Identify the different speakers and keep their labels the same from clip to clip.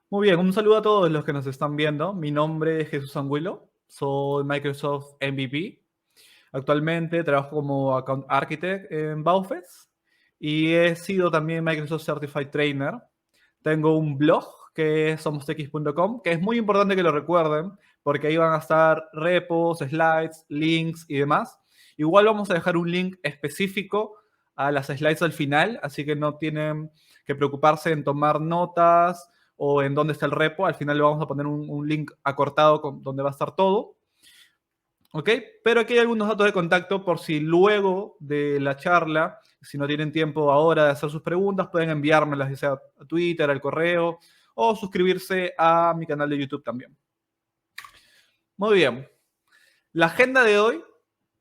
Speaker 1: Muy bien, un saludo a todos los que nos están viendo. Mi nombre es Jesús Anguilo, soy Microsoft MVP. Actualmente trabajo como Account Architect en Baufes y he sido también Microsoft Certified Trainer. Tengo un blog que es somostx.com, que es muy importante que lo recuerden porque ahí van a estar repos, slides, links y demás. Igual vamos a dejar un link específico a las slides al final, así que no tienen que preocuparse en tomar notas o en dónde está el repo. Al final le vamos a poner un link acortado donde va a estar todo. ¿Ok? Pero aquí hay algunos datos de contacto por si luego de la charla, si no tienen tiempo ahora de hacer sus preguntas, pueden enviármelas, ya sea a Twitter, al correo, o suscribirse a mi canal de YouTube también. Muy bien. La agenda de hoy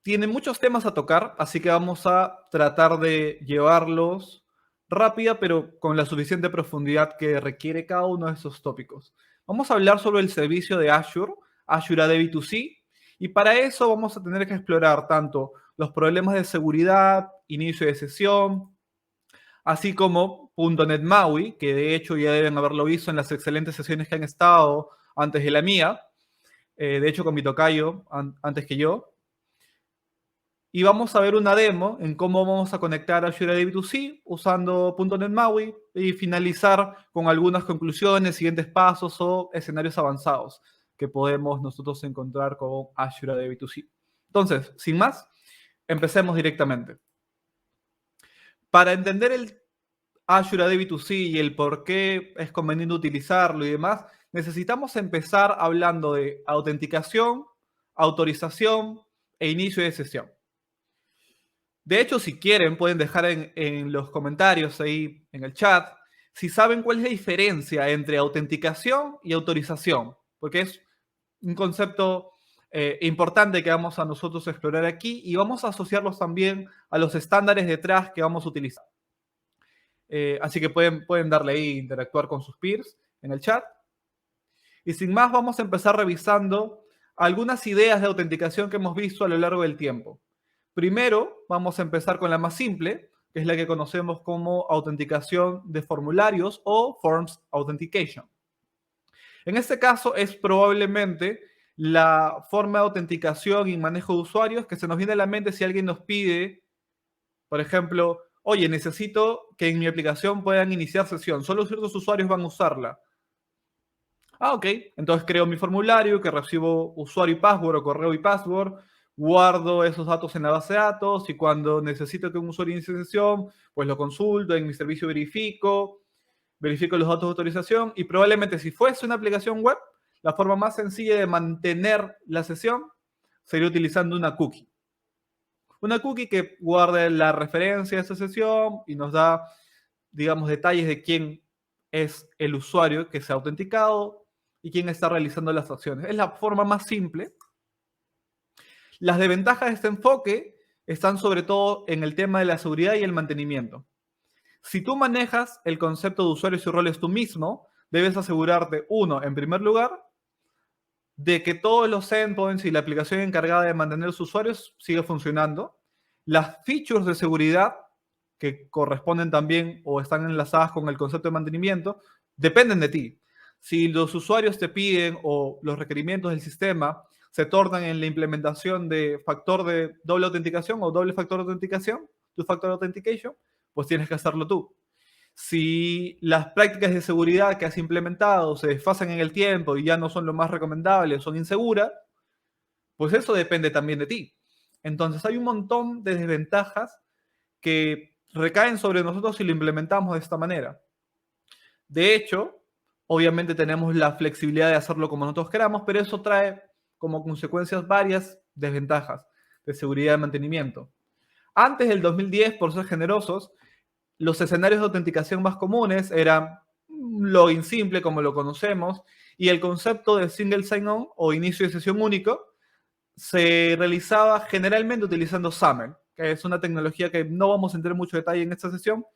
Speaker 1: tiene muchos temas a tocar, así que vamos a tratar de llevarlos rápida, pero con la suficiente profundidad que requiere cada uno de esos tópicos. Vamos a hablar sobre el servicio de Azure, Azure AD B2C, y para eso vamos a tener que explorar tanto los problemas de seguridad, inicio de sesión, así como .NET MAUI, que de hecho ya deben haberlo visto en las excelentes sesiones que han estado antes de la mía, de hecho con mi tocayo antes que yo. Y vamos a ver una demo en cómo vamos a conectar Azure AD B2C usando .NET MAUI y finalizar con algunas conclusiones, siguientes pasos o escenarios avanzados que podemos nosotros encontrar con Azure AD B2C. Entonces, sin más, empecemos directamente. Para entender el Azure AD B2C y el por qué es conveniente utilizarlo y demás, necesitamos empezar hablando de autenticación, autorización e inicio de sesión. De hecho, si quieren, pueden dejar en los comentarios ahí en el chat si saben cuál es la diferencia entre autenticación y autorización, porque es un concepto importante que vamos a nosotros explorar aquí y vamos a asociarlos también a los estándares detrás que vamos a utilizar. Así que pueden darle ahí, interactuar con sus peers en el chat. Y sin más, vamos a empezar revisando algunas ideas de autenticación que hemos visto a lo largo del tiempo. Primero, vamos a empezar con la más simple, que es la que conocemos como autenticación de formularios o Forms Authentication. En este caso es probablemente la forma de autenticación y manejo de usuarios que se nos viene a la mente si alguien nos pide, por ejemplo, oye, necesito que en mi aplicación puedan iniciar sesión, solo ciertos usuarios van a usarla. Ok, entonces creo mi formulario que recibo usuario y password o correo y password, guardo esos datos en la base de datos y cuando necesito que un usuario inicie sesión, pues lo consulto, en mi servicio verifico los datos de autorización y probablemente si fuese una aplicación web, la forma más sencilla de mantener la sesión sería utilizando una cookie. Una cookie que guarde la referencia de esa sesión y nos da, digamos, detalles de quién es el usuario que se ha autenticado y quién está realizando las acciones. Es la forma más simple. Las desventajas de este enfoque están sobre todo en el tema de la seguridad y el mantenimiento. Si tú manejas el concepto de usuarios y roles tú mismo, debes asegurarte, uno, en primer lugar, de que todos los endpoints y la aplicación encargada de mantener los usuarios sigue funcionando. Las features de seguridad que corresponden también o están enlazadas con el concepto de mantenimiento dependen de ti. Si los usuarios te piden o los requerimientos del sistema se tornan en la implementación de factor de doble autenticación o doble factor de autenticación, two-factor authentication, pues tienes que hacerlo tú. Si las prácticas de seguridad que has implementado se desfasan en el tiempo y ya no son lo más recomendables, son inseguras, pues eso depende también de ti. Entonces hay un montón de desventajas que recaen sobre nosotros si lo implementamos de esta manera. De hecho, obviamente tenemos la flexibilidad de hacerlo como nosotros queramos, pero eso trae como consecuencias varias desventajas de seguridad y mantenimiento. Antes del 2010, por ser generosos, los escenarios de autenticación más comunes eran un login simple, como lo conocemos, y el concepto de single sign-on o inicio de sesión único se realizaba generalmente utilizando SAML, que es una tecnología que no vamos a entrar en mucho detalle en esta sesión,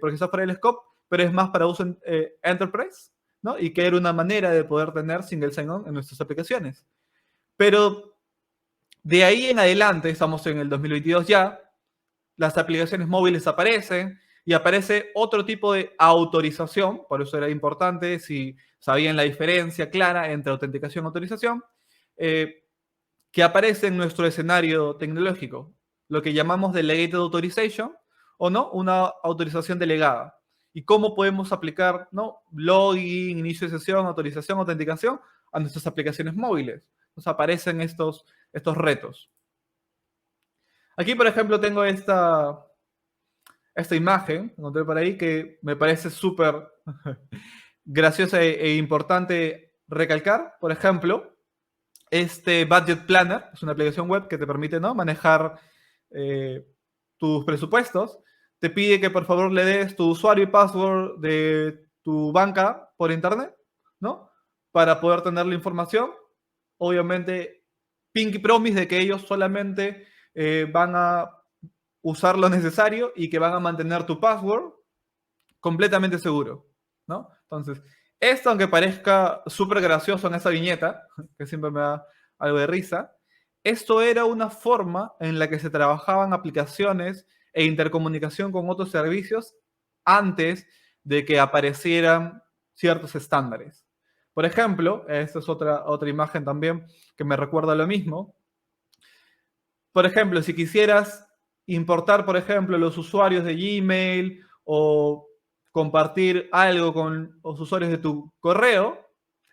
Speaker 1: porque está fuera del scope, pero es más para uso en enterprise, ¿no? Y que era una manera de poder tener single sign-on en nuestras aplicaciones. Pero de ahí en adelante, estamos en el 2022 ya, las aplicaciones móviles aparecen, y aparece otro tipo de autorización, por eso era importante si sabían la diferencia clara entre autenticación y autorización, eh, que aparece en nuestro escenario tecnológico, lo que llamamos Delegated Authorization, o no, una autorización delegada. Y cómo podemos aplicar, ¿no? Login, inicio de sesión, autorización, autenticación a nuestras aplicaciones móviles. Nos aparecen estos retos. Aquí, por ejemplo, tengo esta imagen, encontré por ahí, que me parece súper graciosa e importante recalcar. Por ejemplo, este Budget Planner es una aplicación web que te permite, ¿no?, manejar eh, tus presupuestos. Te pide que por favor le des tu usuario y password de tu banca por internet, ¿no? Para poder tener la información. Obviamente, Pinky Promise de que ellos solamente van a usar lo necesario y que van a mantener tu password completamente seguro, ¿no? Entonces, esto, aunque parezca súper gracioso en esa viñeta, que siempre me da algo de risa, esto era una forma en la que se trabajaban aplicaciones e intercomunicación con otros servicios antes de que aparecieran ciertos estándares. Por ejemplo, esta es otra imagen también que me recuerda lo mismo. Por ejemplo, si quisieras importar, por ejemplo, los usuarios de Gmail o compartir algo con los usuarios de tu correo,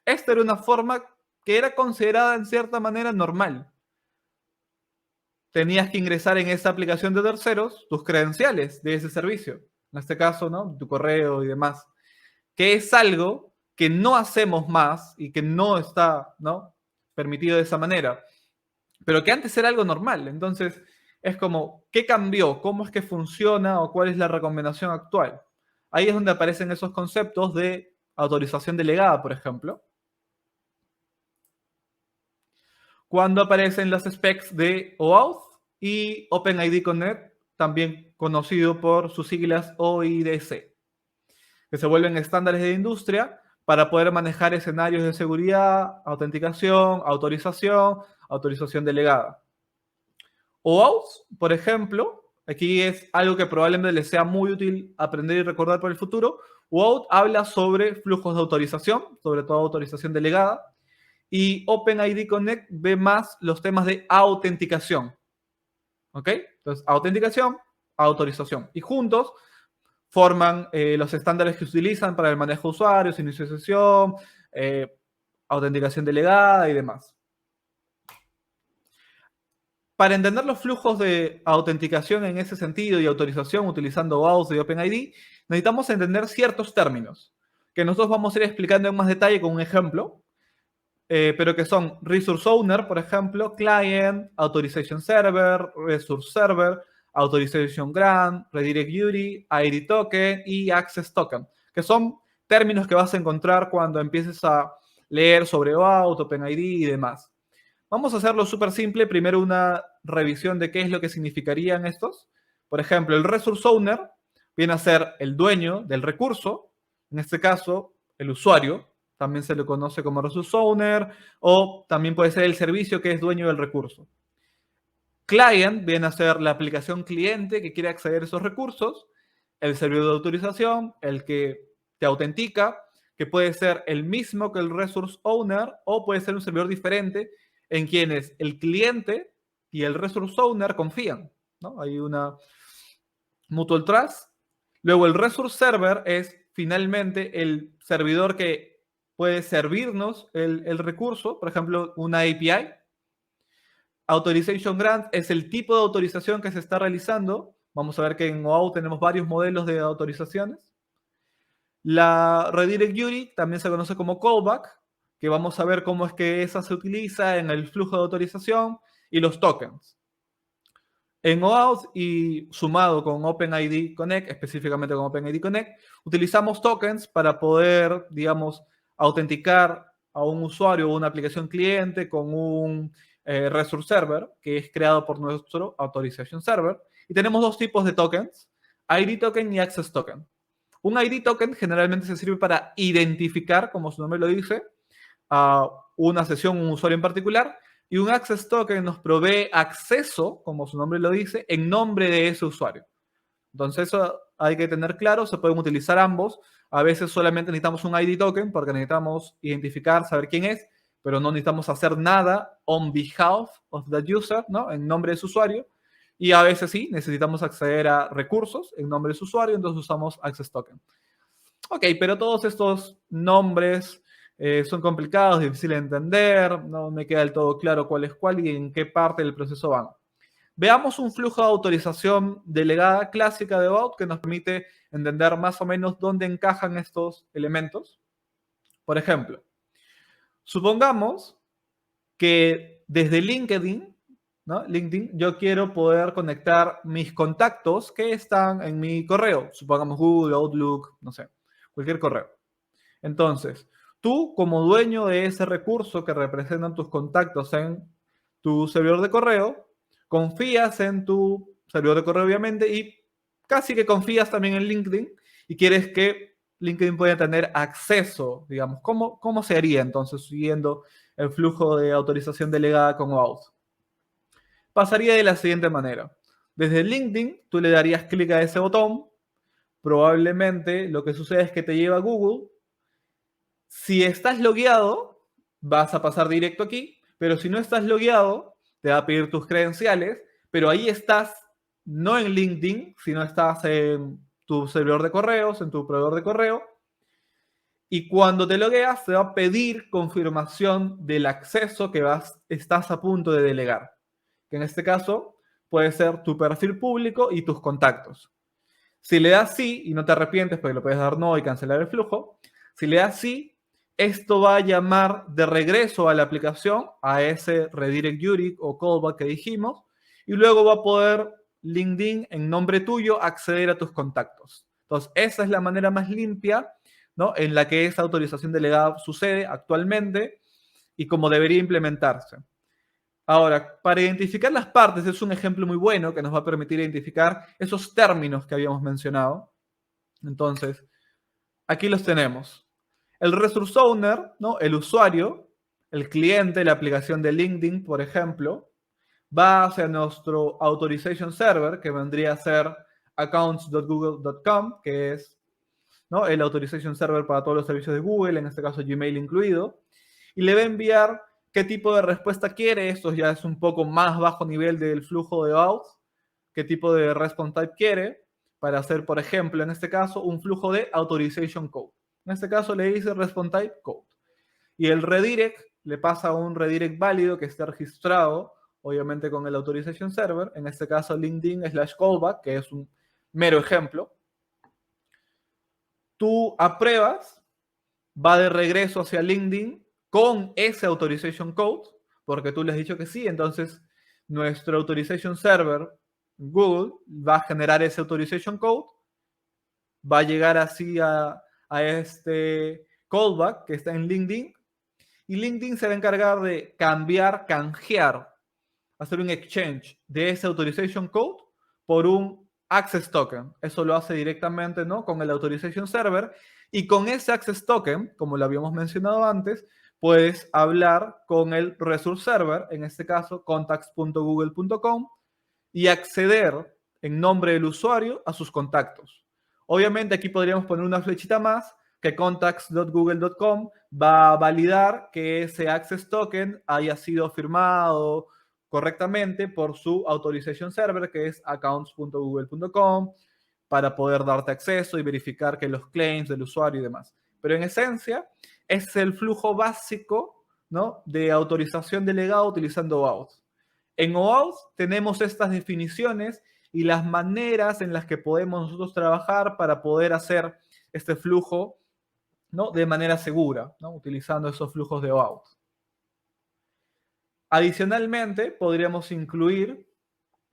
Speaker 1: esta era una forma que era considerada en cierta manera normal. Tenías que ingresar en esa aplicación de terceros tus credenciales de ese servicio, en este caso, ¿no?, tu correo y demás, que es algo que no hacemos más y que no está, ¿no?, permitido de esa manera, pero que antes era algo normal. Entonces, es como, ¿qué cambió? ¿Cómo es que funciona o cuál es la recomendación actual? Ahí es donde aparecen esos conceptos de autorización delegada, por ejemplo. Cuando aparecen las specs de OAuth y OpenID Connect, también conocido por sus siglas OIDC, que se vuelven estándares de industria para poder manejar escenarios de seguridad, autenticación, autorización delegada. OAuth, por ejemplo, aquí es algo que probablemente les sea muy útil aprender y recordar para el futuro. OAuth habla sobre flujos de autorización, sobre todo autorización delegada, y OpenID Connect ve más los temas de autenticación. ¿Ok? Entonces, autenticación, autorización. Y juntos forman los estándares que se utilizan para el manejo de usuarios, inicio de sesión, autenticación delegada y demás. Para entender los flujos de autenticación en ese sentido y autorización utilizando OAuth y OpenID, necesitamos entender ciertos términos que nosotros vamos a ir explicando en más detalle con un ejemplo, pero que son Resource Owner, por ejemplo, Client, Authorization Server, Resource Server, Authorization Grant, Redirect Duty, ID Token y Access Token, que son términos que vas a encontrar cuando empieces a leer sobre OAuth, OpenID y demás. Vamos a hacerlo súper simple. Primero una revisión de qué es lo que significarían estos. Por ejemplo, el Resource Owner viene a ser el dueño del recurso, en este caso, el usuario. También se le conoce como Resource Owner, o también puede ser el servicio que es dueño del recurso. Client viene a ser la aplicación cliente que quiere acceder a esos recursos. El servidor de autorización, el que te autentica, que puede ser el mismo que el Resource Owner o puede ser un servidor diferente en quienes el cliente y el Resource Owner confían, ¿no? Hay una mutual trust. Luego el Resource Server es finalmente el servidor que puede servirnos el recurso, por ejemplo, una API. Authorization Grant es el tipo de autorización que se está realizando. Vamos a ver que en OAuth tenemos varios modelos de autorizaciones. La Redirect Duty también se conoce como callback, que vamos a ver cómo es que esa se utiliza en el flujo de autorización, y los tokens. En OAuth y sumado con OpenID Connect, específicamente con OpenID Connect, utilizamos tokens para poder, digamos, autenticar a un usuario o una aplicación cliente con un Resource Server, que es creado por nuestro Authorization Server. Y tenemos dos tipos de tokens, ID Token y Access Token. Un ID Token generalmente se sirve para identificar, como su nombre lo dice, a una sesión, un usuario en particular, y un Access Token nos provee acceso, como su nombre lo dice, en nombre de ese usuario. Entonces, eso hay que tener claro, se pueden utilizar ambos. A veces solamente necesitamos un ID token porque necesitamos identificar, saber quién es, pero no necesitamos hacer nada on behalf of the user, ¿no? En nombre de su usuario. Y a veces sí, necesitamos acceder a recursos en nombre de su usuario, entonces usamos access token. Ok, pero todos estos nombres son complicados, difíciles de entender, no me queda del todo claro cuál es cuál y en qué parte del proceso van. Veamos un flujo de autorización delegada clásica de OAuth que nos permite entender más o menos dónde encajan estos elementos. Por ejemplo, supongamos que desde LinkedIn, ¿no? LinkedIn, yo quiero poder conectar mis contactos que están en mi correo. Supongamos Google, Outlook, no sé, cualquier correo. Entonces, tú como dueño de ese recurso que representan tus contactos en tu servidor de correo, confías en tu servidor de correo obviamente y casi que confías también en LinkedIn y quieres que LinkedIn pueda tener acceso, digamos. ¿Cómo se haría entonces siguiendo el flujo de autorización delegada con OAuth? Pasaría de la siguiente manera. Desde LinkedIn, tú le darías clic a ese botón. Probablemente lo que sucede es que te lleva a Google. Si estás logueado, vas a pasar directo aquí, pero si no estás logueado, te va a pedir tus credenciales, pero ahí estás no en LinkedIn, sino estás en tu servidor de correos, en tu proveedor de correo, y cuando te logueas, te va a pedir confirmación del acceso que estás a punto de delegar, que en este caso puede ser tu perfil público y tus contactos. Si le das sí y no te arrepientes porque lo puedes dar no y cancelar el flujo, si le das sí, esto va a llamar de regreso a la aplicación a ese redirect URI o callback que dijimos y luego va a poder LinkedIn en nombre tuyo acceder a tus contactos. Entonces, esa es la manera más limpia, ¿no? En la que esa autorización delegada sucede actualmente y como debería implementarse. Ahora, para identificar las partes es un ejemplo muy bueno que nos va a permitir identificar esos términos que habíamos mencionado. Entonces, aquí los tenemos. El resource owner, ¿no? El usuario, el cliente, la aplicación de LinkedIn, por ejemplo, va hacia nuestro authorization server, que vendría a ser accounts.google.com, que es, ¿no? El authorization server para todos los servicios de Google, en este caso Gmail incluido, y le va a enviar qué tipo de respuesta quiere. Esto ya es un poco más bajo nivel del flujo de auth, qué tipo de response type quiere, para hacer, por ejemplo, en este caso, un flujo de authorization code. En este caso le dice response type code. Y el redirect le pasa un redirect válido que esté registrado, obviamente con el authorization server, en este caso LinkedIn/callback, que es un mero ejemplo. Tú apruebas, va de regreso hacia LinkedIn con ese authorization code, porque tú le has dicho que sí, entonces nuestro authorization server, Google, va a generar ese authorization code, va a llegar así a este callback que está en LinkedIn, y LinkedIn se va a encargar de cambiar, canjear, hacer un exchange de ese authorization code por un access token. Eso lo hace directamente, ¿no? Con el authorization server. Y con ese access token, como lo habíamos mencionado antes, puedes hablar con el resource server, en este caso contacts.google.com, y acceder en nombre del usuario a sus contactos. Obviamente aquí podríamos poner una flechita más que contacts.google.com va a validar que ese access token haya sido firmado correctamente por su authorization server, que es accounts.google.com, para poder darte acceso y verificar que los claims del usuario y demás. Pero en esencia, es el flujo básico, ¿no? De autorización delegada utilizando OAuth. En OAuth tenemos estas definiciones y las maneras en las que podemos nosotros trabajar para poder hacer este flujo, ¿no? De manera segura, ¿no? Utilizando esos flujos de OAuth. Adicionalmente, podríamos incluir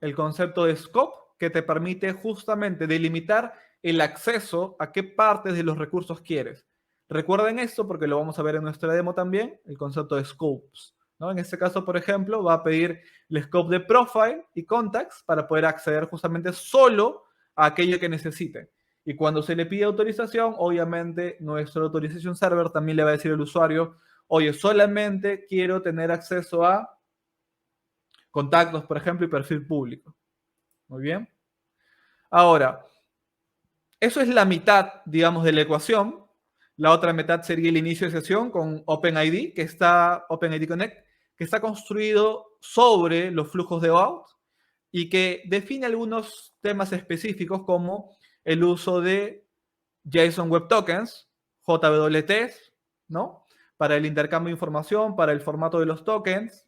Speaker 1: el concepto de scope, que te permite justamente delimitar el acceso a qué partes de los recursos quieres. Recuerden esto porque lo vamos a ver en nuestra demo también, el concepto de scopes, ¿no? En este caso, por ejemplo, va a pedir el scope de profile y contacts para poder acceder justamente solo a aquello que necesite. Y cuando se le pide autorización, obviamente nuestro authorization server también le va a decir al usuario, oye, solamente quiero tener acceso a contactos, por ejemplo, y perfil público. Muy bien. Ahora, Eso es la mitad, digamos, de la ecuación. La otra mitad sería el inicio de sesión con OpenID, OpenID Connect, que está construido sobre los flujos de OAuth y que define algunos temas específicos como el uso de JSON Web Tokens, JWTs, ¿no? Para el intercambio de información, para el formato de los tokens.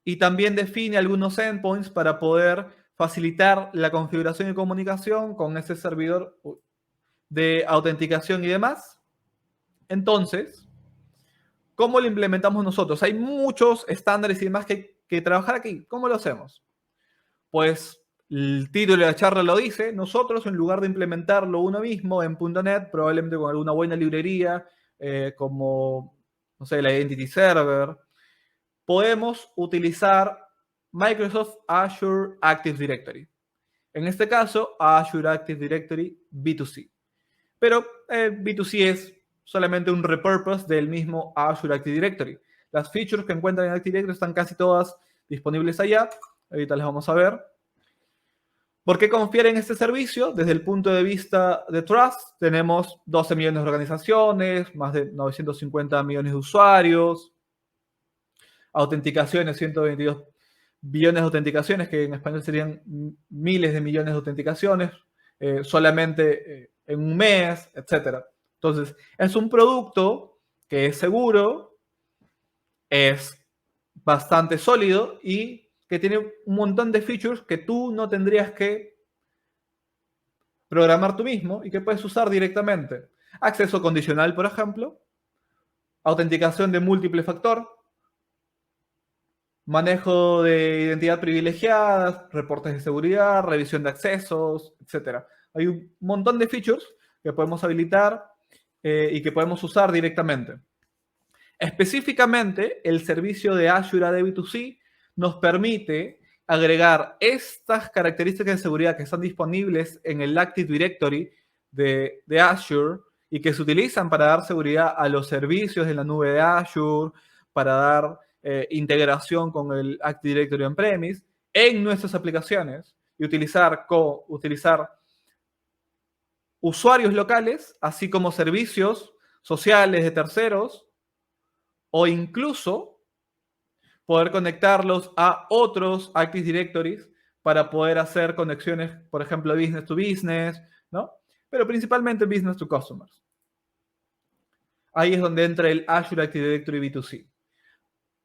Speaker 1: Y también define algunos endpoints para poder facilitar la configuración y comunicación con ese servidor de autenticación y demás. Entonces, ¿cómo lo implementamos nosotros? Hay muchos estándares y demás que trabajar aquí. ¿Cómo lo hacemos? Pues el título de la charla lo dice, nosotros en lugar de implementarlo uno mismo en .NET, probablemente con alguna buena librería, como, no sé, la Identity Server, podemos utilizar Microsoft Azure Active Directory. En este caso, Azure Active Directory B2C. Pero B2C es solamente un repurpose del mismo Azure Active Directory. Las features que encuentran en Active Directory están casi todas disponibles allá. Ahorita les vamos a ver. ¿Por qué confiar en este servicio? Desde el punto de vista de Trust, tenemos 12 millones de organizaciones, más de 950 millones de usuarios, autenticaciones, 122 billones de autenticaciones, que en español serían miles de millones de autenticaciones, solamente en un mes, etc. Entonces, es un producto que es seguro, es bastante sólido y que tiene un montón de features que tú no tendrías que programar tú mismo y que puedes usar directamente. Acceso condicional, por ejemplo, autenticación de múltiple factor, manejo de identidad privilegiada, reportes de seguridad, revisión de accesos, etc. Hay un montón de features que podemos habilitar y que podemos usar directamente. Específicamente, el servicio de Azure AD B2C nos permite agregar estas características de seguridad que están disponibles en el Active Directory de Azure y que se utilizan para dar seguridad a los servicios en la nube de Azure, para dar integración con el Active Directory on-premise en nuestras aplicaciones y utilizar usuarios locales, así como servicios sociales de terceros, o incluso poder conectarlos a otros Active Directories para poder hacer conexiones, por ejemplo, business to business, ¿no? Pero principalmente business to customers. Ahí es donde entra el Azure Active Directory B2C.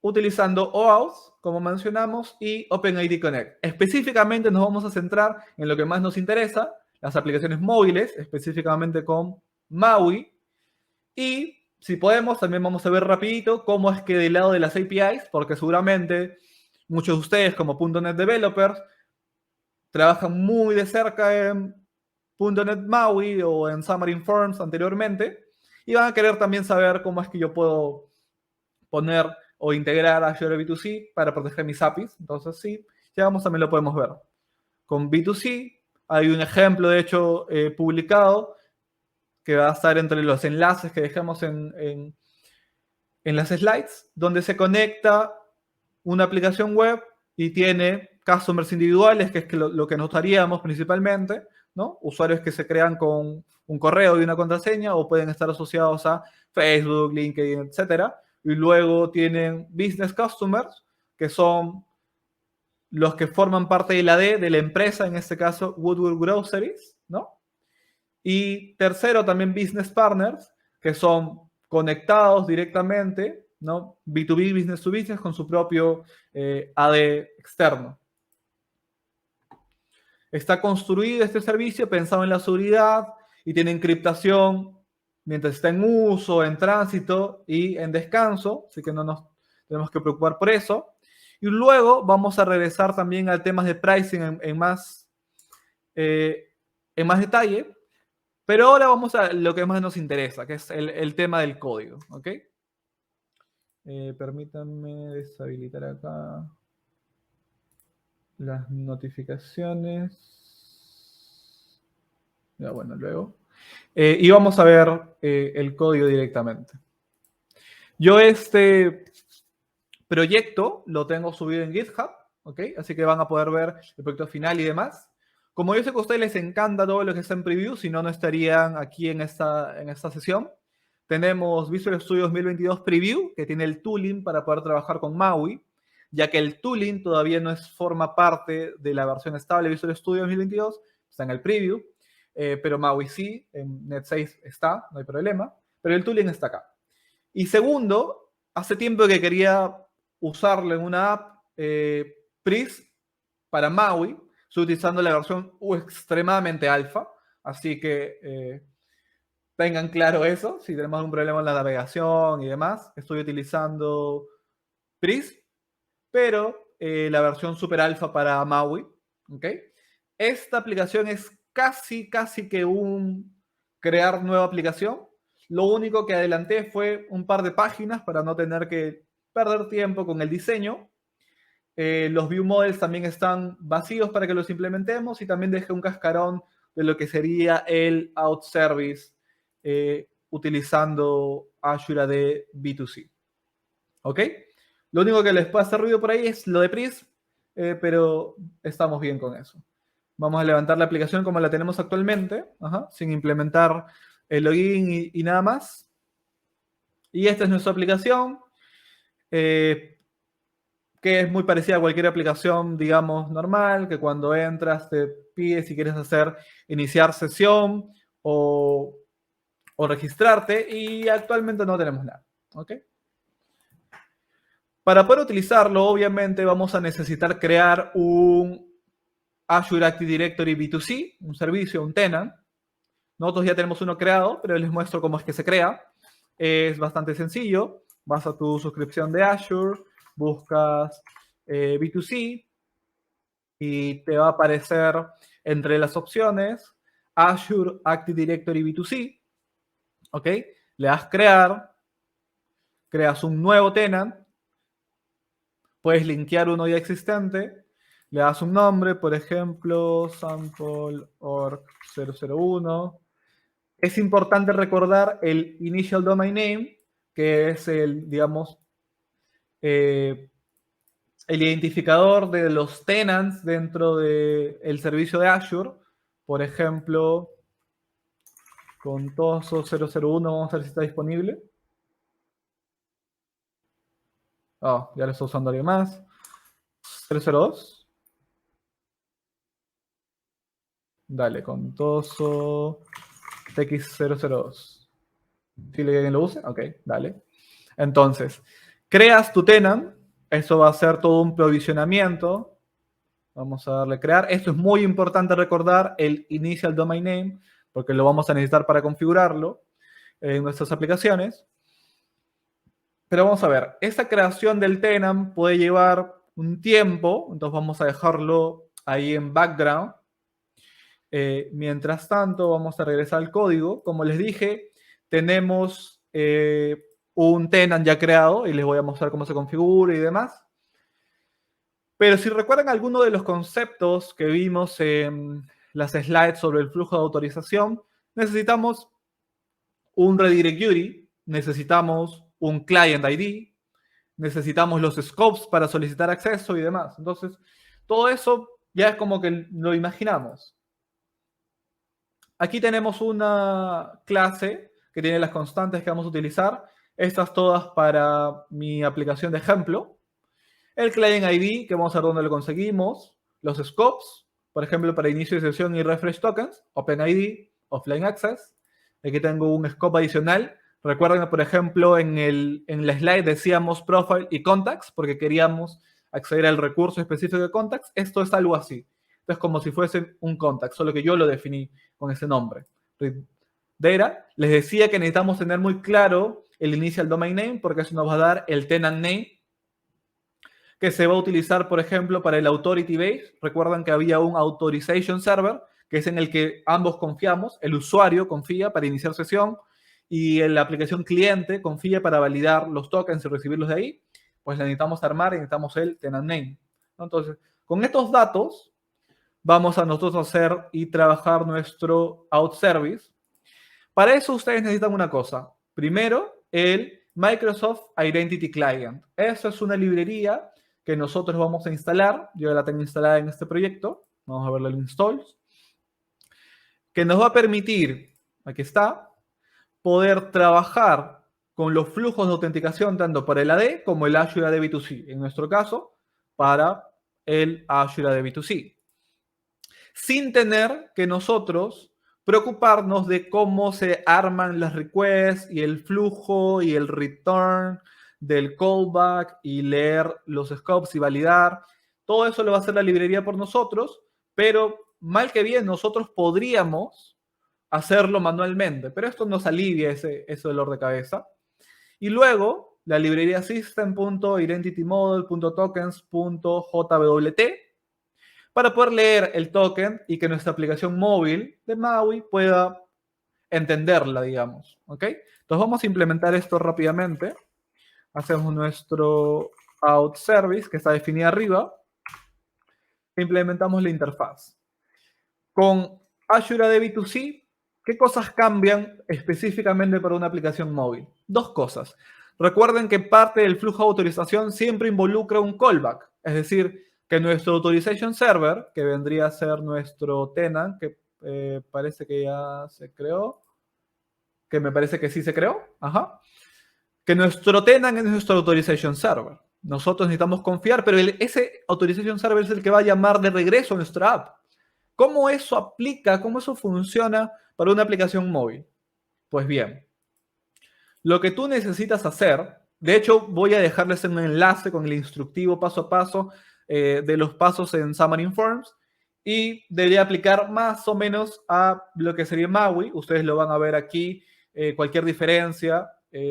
Speaker 1: Utilizando OAuth, como mencionamos, y OpenID Connect. Específicamente nos vamos a centrar en lo que más nos interesa, las aplicaciones móviles, específicamente con MAUI. Y si podemos, también vamos a ver rapidito cómo es que del lado de las APIs, porque seguramente muchos de ustedes como .NET Developers trabajan muy de cerca en .NET MAUI o en Xamarin Forms anteriormente, y van a querer también saber cómo es que yo puedo poner o integrar Azure B2C para proteger mis APIs. Entonces, sí, ya vamos, también lo podemos ver. Con B2C hay un ejemplo, de hecho, publicado, que va a estar entre los enlaces que dejamos en las slides, donde se conecta una aplicación web y tiene customers individuales, que es lo que notaríamos principalmente, ¿no? Usuarios que se crean con un correo y una contraseña o pueden estar asociados a Facebook, LinkedIn, etcétera. Y luego tienen business customers, que son los que forman parte de la D de la empresa, en este caso Woodward Groceries, ¿no? Y tercero, también business partners, que son conectados directamente, ¿no? B2B, business to business, con su propio AD externo. Está construido este servicio pensado en la seguridad y tiene encriptación mientras está en uso, en tránsito y en descanso, así que no nos tenemos que preocupar por eso. Y luego vamos a regresar también al tema de pricing en más detalle, pero ahora vamos a lo que más nos interesa, que es el tema del código, ¿ok? Permítanme deshabilitar acá las notificaciones. Ya, bueno, luego. Y vamos a ver el código directamente. Yo este proyecto lo tengo subido en GitHub, ¿ok? Así que van a poder ver el proyecto final y demás. Como yo sé que a ustedes les encanta todo lo que está en preview, si no, no estarían aquí en esta sesión. Tenemos Visual Studio 2022 Preview, que tiene el tooling para poder trabajar con MAUI, ya que el tooling todavía no forma parte de la versión estable de Visual Studio 2022, está en el Preview, pero MAUI sí, en Net 6 está, no hay problema, pero el tooling está acá. Y segundo, hace tiempo que quería usarlo en una app, Prism, para MAUI. Estoy utilizando la versión extremadamente alfa, así que tengan claro eso. Si tenemos algún problema en la navegación y demás, estoy utilizando Prism, pero la versión super alfa para MAUI. ¿Okay? Esta aplicación es casi que un crear nueva aplicación. Lo único que adelanté fue un par de páginas para no tener que perder tiempo con el diseño. Los view models también están vacíos para que los implementemos y también dejé un cascarón de lo que sería el out service utilizando Azure AD B2C. ¿Ok? Lo único que les puede hacer ruido por ahí es lo de Prism, pero estamos bien con eso. Vamos a levantar la aplicación como la tenemos actualmente, sin implementar el login y nada más. Y esta es nuestra aplicación, que es muy parecida a cualquier aplicación, digamos, normal, que cuando entras te pide si quieres iniciar sesión o registrarte, y actualmente no tenemos nada. ¿Ok? Para poder utilizarlo, obviamente, vamos a necesitar crear un Azure Active Directory B2C, un servicio, un tenant. Nosotros ya tenemos uno creado, pero les muestro cómo es que se crea. Es bastante sencillo. Vas a tu suscripción de Azure, buscas B2C y te va a aparecer entre las opciones Azure Active Directory B2C. ¿Ok? Le das crear, creas un nuevo tenant, puedes linkear uno ya existente, le das un nombre, por ejemplo, sample.org001. Es importante recordar el initial domain name, que es el, digamos, el identificador de los tenants dentro del servicio de Azure. Por ejemplo, con Toso001, vamos a ver si está disponible. Ya lo está usando alguien más. 002. Dale, con Toso TX002. ¿Sí le alguien lo use? Ok, dale. Entonces, creas tu tenant. Eso va a ser todo un provisionamiento. Vamos a darle crear. Esto es muy importante recordar, el initial domain name, porque lo vamos a necesitar para configurarlo en nuestras aplicaciones. Pero vamos a ver, esta creación del tenant puede llevar un tiempo, entonces vamos a dejarlo ahí en background. Mientras tanto, vamos a regresar al código. Como les dije, tenemos un tenant ya creado y les voy a mostrar cómo se configura y demás. Pero si recuerdan alguno de los conceptos que vimos en las slides sobre el flujo de autorización, necesitamos un redirect URI, necesitamos un client ID, necesitamos los scopes para solicitar acceso y demás. Entonces, todo eso ya es como que lo imaginamos. Aquí tenemos una clase que tiene las constantes que vamos a utilizar. Estas todas para mi aplicación de ejemplo. El client ID, que vamos a ver dónde lo conseguimos. Los scopes, por ejemplo, para inicio de sesión y refresh tokens. OpenID, offline access. Aquí tengo un scope adicional. Recuerden, por ejemplo, en la slide decíamos profile y contacts, porque queríamos acceder al recurso específico de contacts. Esto es algo así. Es como si fuese un contact, solo que yo lo definí con ese nombre. Data. Les decía que necesitamos tener muy claro el initial domain name, porque eso nos va a dar el tenant name, que se va a utilizar, por ejemplo, para el authority base. Recuerdan que había un authorization server, que es en el que ambos confiamos. El usuario confía para iniciar sesión y la aplicación cliente confía para validar los tokens y recibirlos de ahí. Pues necesitamos armar y necesitamos el tenant name. Entonces, con estos datos, vamos a nosotros hacer y trabajar nuestro out service. Para eso ustedes necesitan una cosa. Primero, el Microsoft Identity Client. Eso es una librería que nosotros vamos a instalar. Yo la tengo instalada en este proyecto. Vamos a verlo en installs. que nos va a permitir, aquí está, poder trabajar con los flujos de autenticación tanto para el AD como el Azure AD B2C. En nuestro caso, para el Azure AD B2C. Sin tener que nosotros preocuparnos de cómo se arman las requests y el flujo y el return del callback y leer los scopes y validar. Todo eso lo va a hacer la librería por nosotros, pero mal que bien nosotros podríamos hacerlo manualmente, pero esto nos alivia ese dolor de cabeza. Y luego la librería system.identitymodel.tokens.jwt para poder leer el token y que nuestra aplicación móvil de MAUI pueda entenderla, digamos. ¿Ok? Entonces vamos a implementar esto rápidamente. Hacemos nuestro out service, que está definido arriba. E implementamos la interfaz. Con Azure AD B2C, ¿qué cosas cambian específicamente para una aplicación móvil? Dos cosas. Recuerden que parte del flujo de autorización siempre involucra un callback. Es decir, que nuestro authorization server, que vendría a ser nuestro tenant, que parece que ya se creó, que me parece que sí se creó, ajá, que nuestro tenant es nuestro authorization server. Nosotros necesitamos confiar, pero ese authorization server es el que va a llamar de regreso a nuestra app. ¿Cómo eso aplica, cómo eso funciona para una aplicación móvil? Pues bien, lo que tú necesitas hacer, de hecho voy a dejarles un enlace con el instructivo paso a paso de los pasos en Xamarin Forms y debería aplicar más o menos a lo que sería MAUI. Ustedes lo van a ver aquí, cualquier diferencia,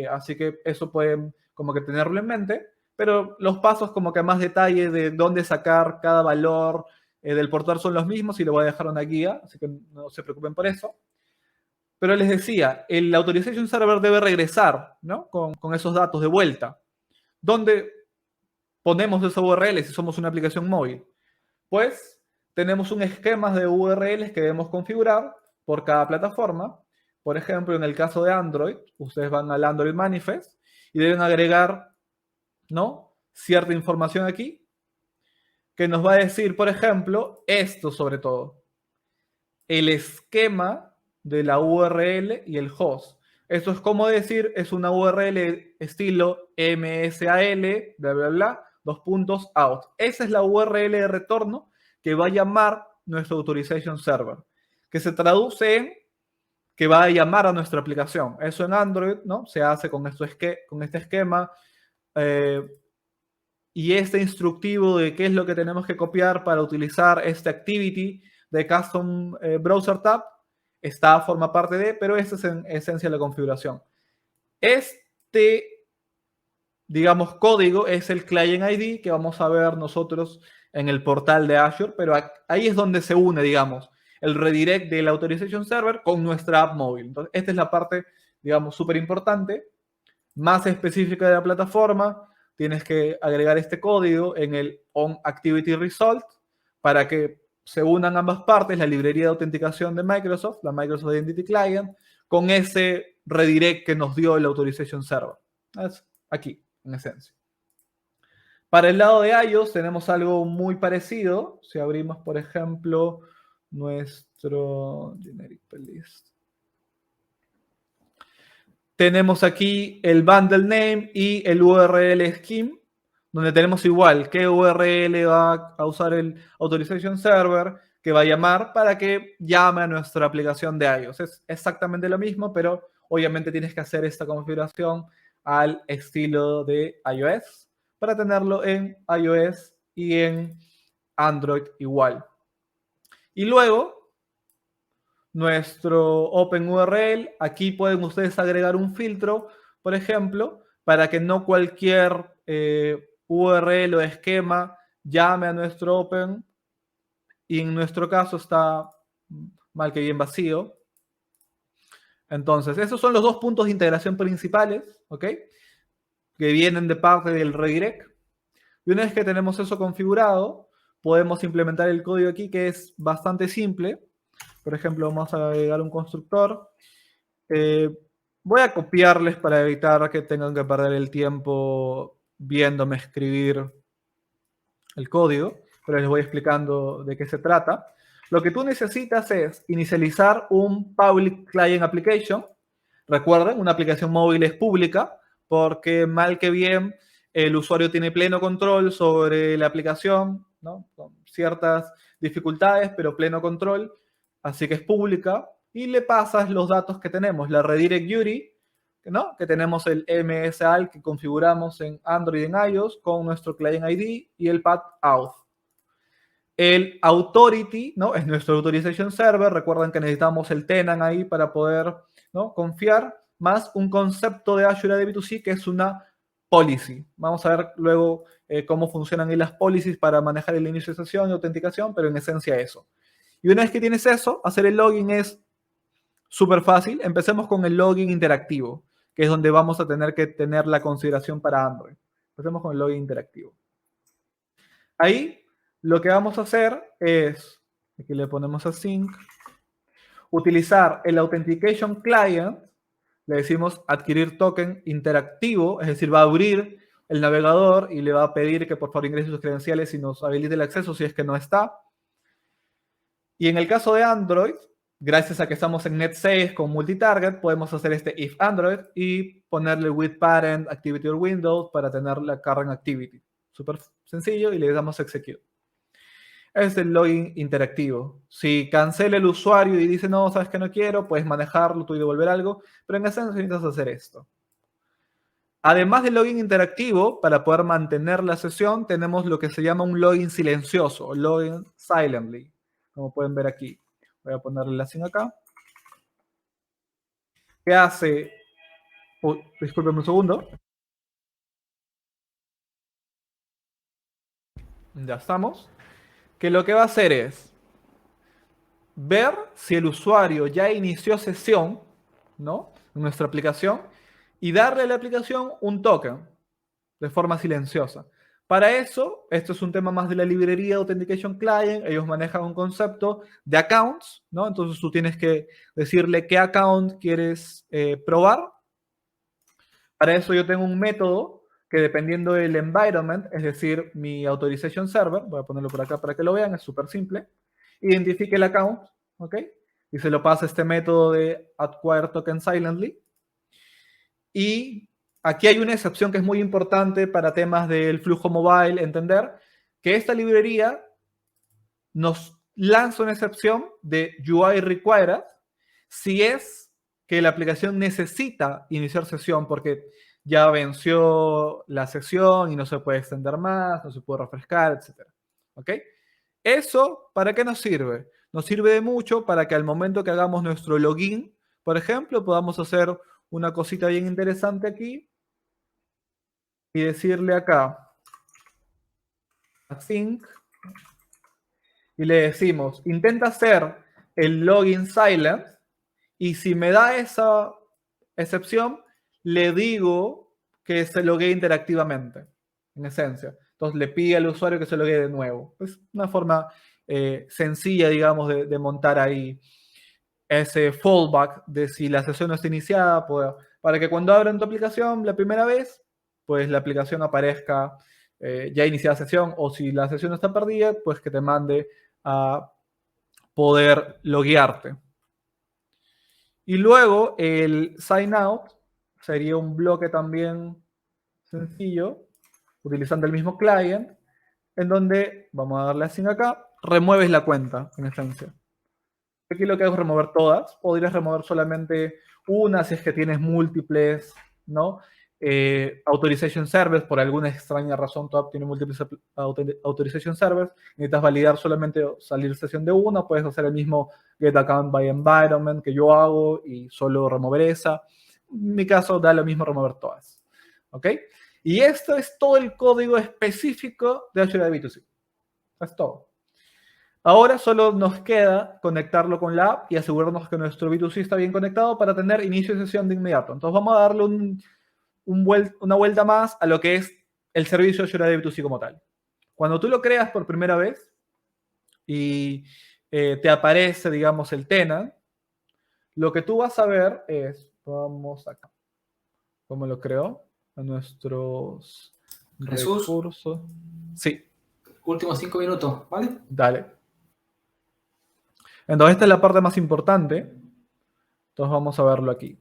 Speaker 1: así que eso pueden como que tenerlo en mente, pero los pasos como que más detalle de dónde sacar cada valor del portal son los mismos y le voy a dejar una guía, así que no se preocupen por eso. Pero les decía, el authorization server debe regresar, ¿no? Con esos datos de vuelta. ¿Dónde ponemos esa URL si somos una aplicación móvil? Pues tenemos un esquema de URLs que debemos configurar por cada plataforma. Por ejemplo, en el caso de Android, ustedes van al Android Manifest y deben agregar, ¿no?, cierta información aquí que nos va a decir, por ejemplo, esto sobre todo. El esquema de la URL y el host. Esto es como decir, es una URL estilo MSAL, bla, bla, bla, dos puntos out. Esa es la URL de retorno que va a llamar nuestro authorization server, que se traduce en que va a llamar a nuestra aplicación. Eso en Android, ¿no? Se hace con este esquema y este instructivo de qué es lo que tenemos que copiar para utilizar este activity de Custom Browser Tab forma parte de, pero esta es en esencia la configuración. Este, digamos, código es el Client ID que vamos a ver nosotros en el portal de Azure, pero ahí es donde se une, digamos, el redirect del Authorization Server con nuestra app móvil. Entonces, esta es la parte, digamos, súper importante, más específica de la plataforma. Tienes que agregar este código en el onActivityResult para que se unan ambas partes, la librería de autenticación de Microsoft, la Microsoft Identity Client, con ese redirect que nos dio el Authorization Server. Es aquí, en esencia. Para el lado de iOS tenemos algo muy parecido. Si abrimos, por ejemplo, nuestro generic list. Tenemos aquí el bundle name y el URL scheme, donde tenemos igual qué URL va a usar el authorization server, que va a llamar para que llame a nuestra aplicación de iOS. Es exactamente lo mismo, pero obviamente tienes que hacer esta configuración al estilo de iOS para tenerlo en iOS y en Android igual. Y luego, nuestro OpenURL, aquí pueden ustedes agregar un filtro, por ejemplo, para que no cualquier URL o esquema llame a nuestro Open, y en nuestro caso está mal que bien vacío. Entonces, esos son los dos puntos de integración principales, ¿ok? Que vienen de parte del redirect. Y una vez que tenemos eso configurado, podemos implementar el código aquí, que es bastante simple. Por ejemplo, vamos a agregar un constructor. Voy a copiarles para evitar que tengan que perder el tiempo viéndome escribir el código, pero les voy explicando de qué se trata. Lo que tú necesitas es inicializar un Public Client Application. Recuerden, una aplicación móvil es pública porque mal que bien el usuario tiene pleno control sobre la aplicación, ¿no? Con ciertas dificultades, pero pleno control, así que es pública, y le pasas los datos que tenemos, la redirect URI, ¿no? Que tenemos el MSAL que configuramos en Android y en iOS con nuestro client ID y el path auth. El authority, ¿no? Es nuestro authorization server. Recuerden que necesitamos el tenant ahí para poder, ¿no? Confiar, más un concepto de Azure AD B2C que es una policy. Vamos a ver luego cómo funcionan ahí las policies para manejar el inicio de sesión y autenticación, pero en esencia eso. Y una vez que tienes eso, hacer el login es súper fácil. Empecemos con el login interactivo, que es donde vamos a tener que tener la consideración para Android. Empecemos con el login interactivo. Ahí lo que vamos a hacer es, aquí le ponemos a sync, utilizar el Authentication Client, le decimos adquirir token interactivo, es decir, va a abrir el navegador y le va a pedir que por favor ingrese sus credenciales y nos habilite el acceso si es que no está. Y en el caso de Android, gracias a que estamos en Net6 con multitarget, podemos hacer este if Android y ponerle with parent activity or Windows para tener la current activity. Súper sencillo y le damos execute. Es el login interactivo. Si cancela el usuario y dice, no, sabes que no quiero, puedes manejarlo tú y devolver algo, pero en esencia necesitas hacer esto. Además del login interactivo, para poder mantener la sesión, tenemos lo que se llama un login silencioso, login silently, como pueden ver aquí. Voy a ponerle la sign acá. ¿Qué hace? Disculpen un segundo. Ya estamos. Que lo que va a hacer es ver si el usuario ya inició sesión, ¿no? En nuestra aplicación y darle a la aplicación un token de forma silenciosa. Para eso, esto es un tema más de la librería de Authentication Client. Ellos manejan un concepto de accounts, ¿no? Entonces tú tienes que decirle qué account quieres probar. Para eso yo tengo un método que dependiendo del environment, es decir, mi authorization server, voy a ponerlo por acá para que lo vean, es súper simple, identifique el account, ¿ok? Y se lo pasa este método de acquire token silently. Y aquí hay una excepción que es muy importante para temas del flujo mobile, entender que esta librería nos lanza una excepción de UI required si es que la aplicación necesita iniciar sesión porque ya venció la sesión y no se puede extender más, no se puede refrescar, etc. ¿Ok? ¿Eso para qué nos sirve? Nos sirve de mucho para que al momento que hagamos nuestro login, por ejemplo, podamos hacer una cosita bien interesante aquí y decirle acá async y le decimos intenta hacer el login silent y si me da esa excepción le digo que se loguee interactivamente en esencia. Entonces le pide al usuario que se loguee de nuevo. Es una forma sencilla, digamos, de montar ahí ese fallback de si la sesión no está iniciada, para que cuando abran tu aplicación la primera vez, pues la aplicación aparezca ya iniciada sesión, o si la sesión está perdida, pues que te mande a poder loguearte. Y luego el sign out sería un bloque también sencillo, utilizando el mismo client, en donde, vamos a darle así acá, remueves la cuenta en esencia. Aquí lo que hago es remover todas. Podrías remover solamente una si es que tienes múltiples, ¿no? Authorization servers, por alguna extraña razón, tu app tiene múltiples authorization servers. Necesitas validar solamente salir sesión de una. Puedes hacer el mismo get account by environment que yo hago y solo remover esa. En mi caso, da lo mismo remover todas. ¿Ok? Y esto es todo el código específico de Azure B2C. Es todo. Ahora solo nos queda conectarlo con la app y asegurarnos que nuestro B2C está bien conectado para tener inicio de sesión de inmediato. Entonces vamos a darle una vuelta más a lo que es el servicio Azure AD B2C como tal. Cuando tú lo creas por primera vez y te aparece, digamos, el tenant, lo que tú vas a ver es, vamos acá, ¿cómo lo creo? A nuestros
Speaker 2: Jesús,
Speaker 1: recursos. Sí,
Speaker 2: últimos 5 minutos, ¿vale?
Speaker 1: dale. Entonces, esta es la parte más importante. Entonces, vamos a verlo aquí.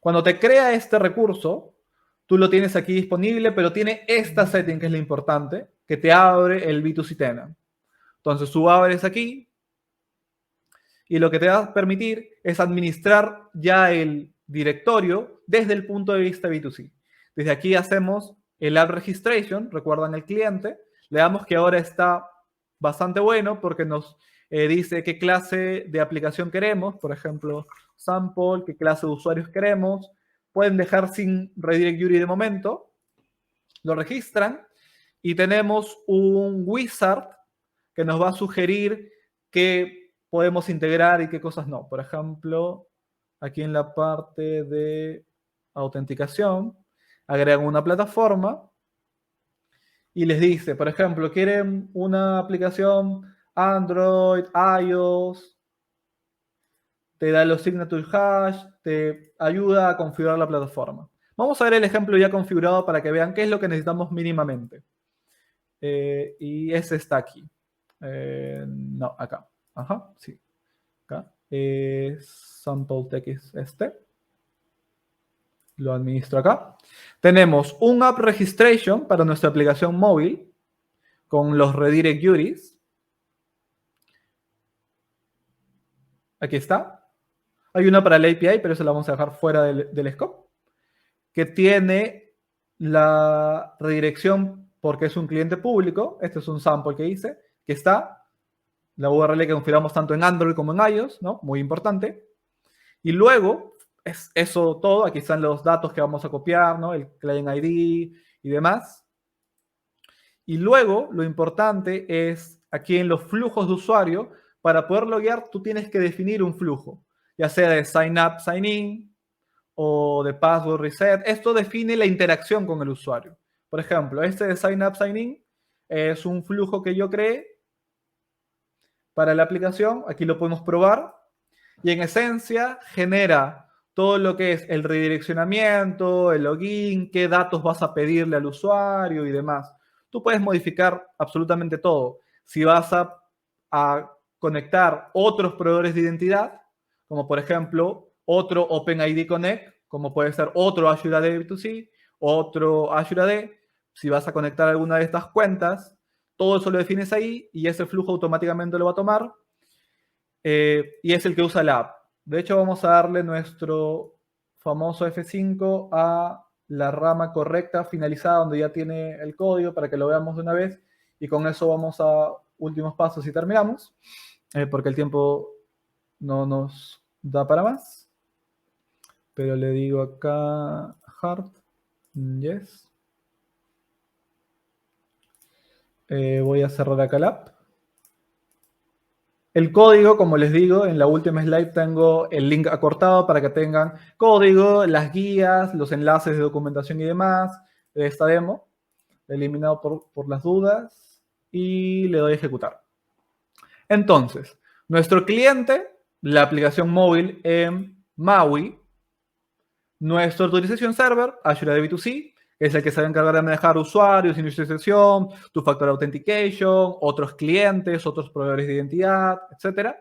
Speaker 1: Cuando te crea este recurso, tú lo tienes aquí disponible, pero tiene esta setting que es la importante, que te abre el B2C tenant. Entonces, tú abres aquí y lo que te va a permitir es administrar ya el directorio desde el punto de vista B2C. Desde aquí hacemos el app registration, recuerdan el cliente, le damos que ahora está bastante bueno porque nos dice qué clase de aplicación queremos, por ejemplo, sample, qué clase de usuarios queremos. Pueden dejar sin redirect URI de momento, lo registran y tenemos un wizard que nos va a sugerir qué podemos integrar y qué cosas no. Por ejemplo, aquí en la parte de autenticación, agregan una plataforma y les dice, por ejemplo, quieren una aplicación Android, iOS, te da los signature hash, te ayuda a configurar la plataforma. Vamos a ver el ejemplo ya configurado para que vean qué es lo que necesitamos mínimamente. Y ese está aquí. No, acá. Ajá, sí. Acá. Sample TX este. Lo administro acá. Tenemos un app registration para nuestra aplicación móvil con los redirect URIs. Aquí está. Hay una para la API, pero eso la vamos a dejar fuera del scope. Que tiene la redirección porque es un cliente público. Este es un sample que hice. Que está la URL que configuramos tanto en Android como en iOS, ¿no? Muy importante. Y luego, es eso todo. Aquí están los datos que vamos a copiar, ¿no? El client ID y demás. Y luego, lo importante es aquí en los flujos de usuario, para poder loguear, tú tienes que definir un flujo, ya sea de sign up, sign in o de password reset. Esto define la interacción con el usuario. Por ejemplo, este de sign up, sign in es un flujo que yo creé para la aplicación. Aquí lo podemos probar. Y en esencia genera todo lo que es el redireccionamiento, el login, qué datos vas a pedirle al usuario y demás. Tú puedes modificar absolutamente todo. Si vas a conectar otros proveedores de identidad, como por ejemplo otro OpenID Connect, como puede ser otro Azure AD B2C, otro Azure AD, si vas a conectar alguna de estas cuentas, todo eso lo defines ahí y ese flujo automáticamente lo va a tomar. Y es el que usa la app. De hecho, vamos a darle nuestro famoso F5 a la rama correcta, finalizada, donde ya tiene el código, para que lo veamos de una vez. Y con eso vamos a últimos pasos y terminamos, porque el tiempo no nos da para más. Pero le digo acá, hard, yes. Voy a cerrar acá la app. El código, como les digo, en la última slide tengo el link acortado para que tengan código, las guías, los enlaces de documentación y demás de esta demo. Eliminado por las dudas y le doy a ejecutar. Entonces, nuestro cliente, la aplicación móvil en MAUI, nuestra autorización server, Azure AD B2C, es el que se va a encargar de manejar usuarios, inicio de sesión, tu factor authentication, otros clientes, otros proveedores de identidad, etc.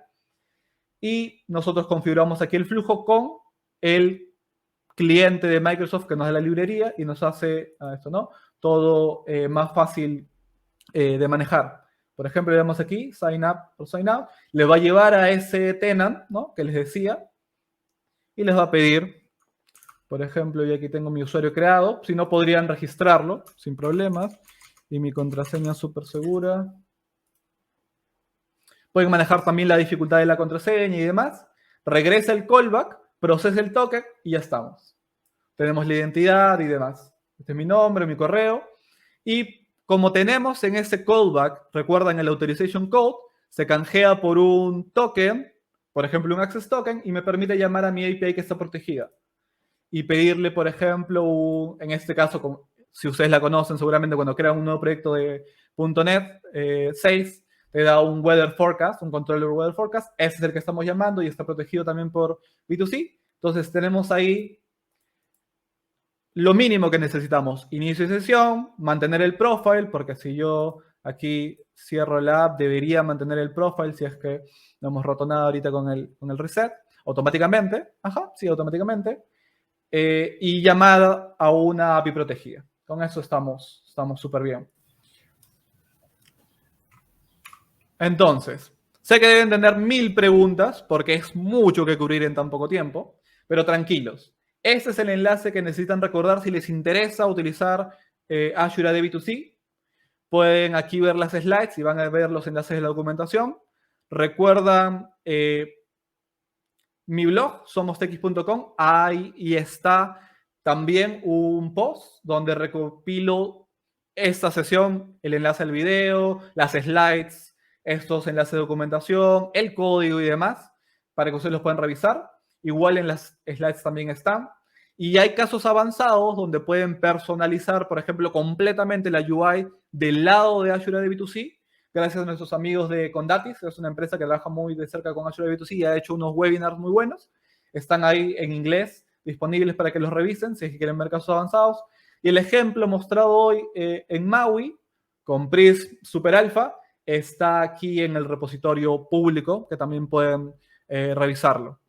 Speaker 1: Y nosotros configuramos aquí el flujo con el cliente de Microsoft que nos da la librería y nos hace esto, ¿no? Todo más fácil de manejar. Por ejemplo, le damos aquí, sign up por sign out, le va a llevar a ese tenant, ¿no? Que les decía, y les va a pedir. Por ejemplo, yo aquí tengo mi usuario creado. Si no, podrían registrarlo sin problemas. Y mi contraseña súper segura. Pueden manejar también la dificultad de la contraseña y demás. Regresa el callback, procesa el token y ya estamos. Tenemos la identidad y demás. Este es mi nombre, mi correo. Y como tenemos en ese callback, recuerdan el authorization code, se canjea por un token, por ejemplo un access token, y me permite llamar a mi API que está protegida. Y pedirle, por ejemplo, en este caso, si ustedes la conocen, seguramente cuando crean un nuevo proyecto de .NET 6, te da un weather forecast, un controller weather forecast. Ese es el que estamos llamando y está protegido también por B2C. Entonces tenemos ahí lo mínimo que necesitamos. Inicio de sesión, mantener el profile, porque si yo aquí cierro la app, debería mantener el profile si es que no hemos roto nada ahorita con el reset, automáticamente, ajá, sí, automáticamente, y llamada a una API protegida. Con eso estamos súper bien. Entonces, sé que deben tener 1000 preguntas porque es mucho que cubrir en tan poco tiempo, pero tranquilos. Este es el enlace que necesitan recordar si les interesa utilizar Azure AD B2C. Pueden aquí ver las slides y van a ver los enlaces de la documentación. Recuerdan mi blog, somostex.com. Ahí está también un post donde recopilo esta sesión, el enlace al video, las slides, estos enlaces de documentación, el código y demás, para que ustedes los puedan revisar. Igual en las slides también están. Y hay casos avanzados donde pueden personalizar, por ejemplo, completamente la UI del lado de Azure AD B2C, gracias a nuestros amigos de Condatis, es una empresa que trabaja muy de cerca con Azure B2C y ha hecho unos webinars muy buenos. Están ahí en inglés, disponibles para que los revisen si es que quieren ver casos avanzados. Y el ejemplo mostrado hoy en Maui, con Prism Super Alpha, está aquí en el repositorio público, que también pueden revisarlo.